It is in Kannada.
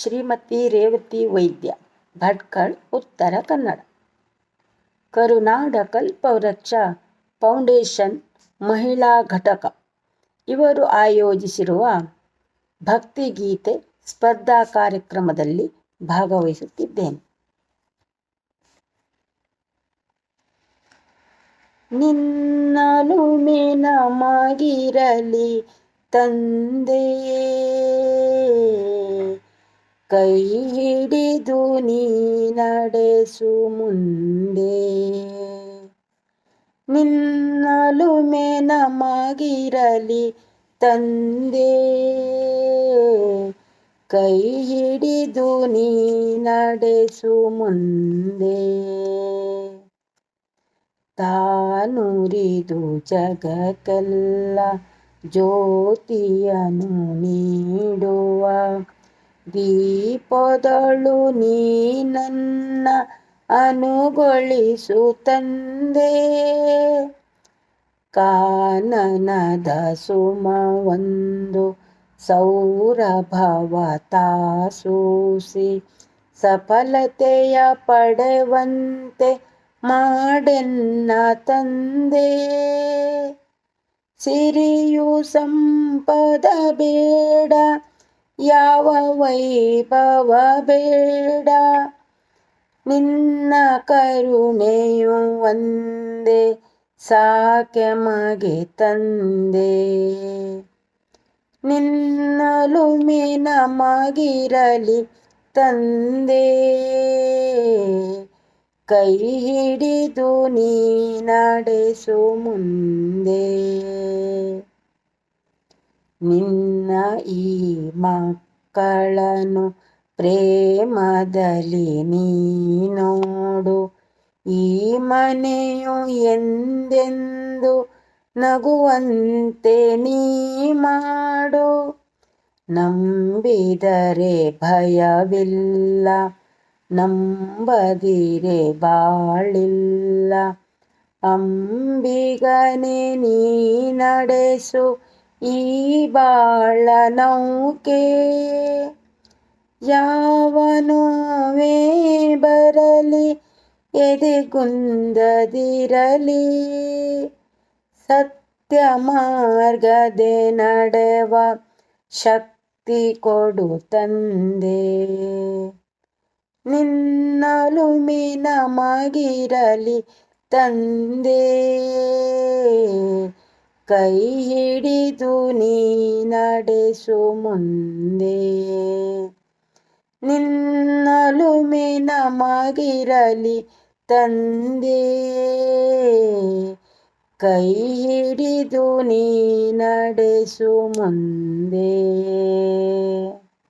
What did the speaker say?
ಶ್ರೀಮತಿ ರೇವತಿ ವೈದ್ಯ, ಭಟ್ಕಳ, ಉತ್ತರ ಕನ್ನಡ. ಕರುನಾಡ ಕಲ್ಪವೃಕ್ಷ ಫೌಂಡೇಶನ್ ಮಹಿಳಾ ಘಟಕ ಇವರು ಆಯೋಜಿಸಿರುವ ಭಕ್ತಿಗೀತೆ ಸ್ಪರ್ಧಾ ಕಾರ್ಯಕ್ರಮದಲ್ಲಿ ಭಾಗವಹಿಸುತ್ತಿದ್ದೇನೆ. ನಿನ್ನಲುಮೆ ನಮಗಿರಲಿ ತಂದೆ, ಕೈ ಹಿಡಿದು ನೀ ನಡೆಸು ಮುಂದೆ. ನಿನ್ನಲುಮೆ ನಮಗಿರಲಿ ತಂದೆ, ಕೈ ಹಿಡಿದು ನೀ ನಡೆಸು ಮುಂದೆ. ತಾನುರಿದು ಜಗಕ್ಕೆಲ್ಲ ಜ್ಯೋತಿಯನ್ನು ನೀಡುವ ದೀಪದಳು ನೀ ನನ್ನ ಅನುಗೊಳಿಸು ತಂದೆ. ಕಾನನದ ಸುಮವೊಂದು ಸೌರಭವ ತಾಸೂಸಿ ಸಫಲತೆಯ ಪಡೆವಂತೆ ಮಾಡೆನ್ನ ತಂದೆ. ಸಿರಿಯು ಸಂಪದ ಬೇಡ, ಯಾವ ವೈಭವ ಬೇಡ, ನಿನ್ನ ಕರುಣೆಯು ಒಂದೇ ಸಾಕೆಮಗೆ ತಂದೆ. ನಿನ್ನಲುಮೆ ನಮಗಿರಲಿ ತಂದೆ, ಕೈ ಹಿಡಿದು ನೀ ನಡೆಸು ಮುಂದೆ. ನಿನ್ನ ಈ ಮಕ್ಕಳನ್ನು ಪ್ರೇಮದಲ್ಲಿ ನೀ ನೋಡು, ಈ ಮನೆಯು ಎಂದೆಂದು ನಗುವಂತೆ ನೀ ಮಾಡು. ನಂಬಿದರೆ ಭಯವಿಲ್ಲ, ನಂಬದಿರೆ ಬಾಳಿಲ್ಲ. ಅಂಬಿಗನೆ ನೀ ನಡೆಸು ಈ ಬಾಳ ನೌಕೆ. ಯಾವ ನೋವೇ ಬರಲಿ ಎದೆಗುಂದದಿರಲಿ, ಸತ್ಯ ಮಾರ್ಗದೆ ನಡೆವ ಶಕ್ತಿ ಕೊಡು ತಂದೆ. ನಿನ್ನಲುಮೆ ನಮಗಿರಲಿ ತಂದೆ, ಕೈ ಹಿಡಿದು ನೀ ನಡೆಸು ಮುಂದೆ. ನಿನ್ನಲುಮೆ ನಮಗಿರಲಿ ತಂದೆ, ಕೈ ಹಿಡಿದು ನೀ ನಡೆಸು ಮುಂದೆ.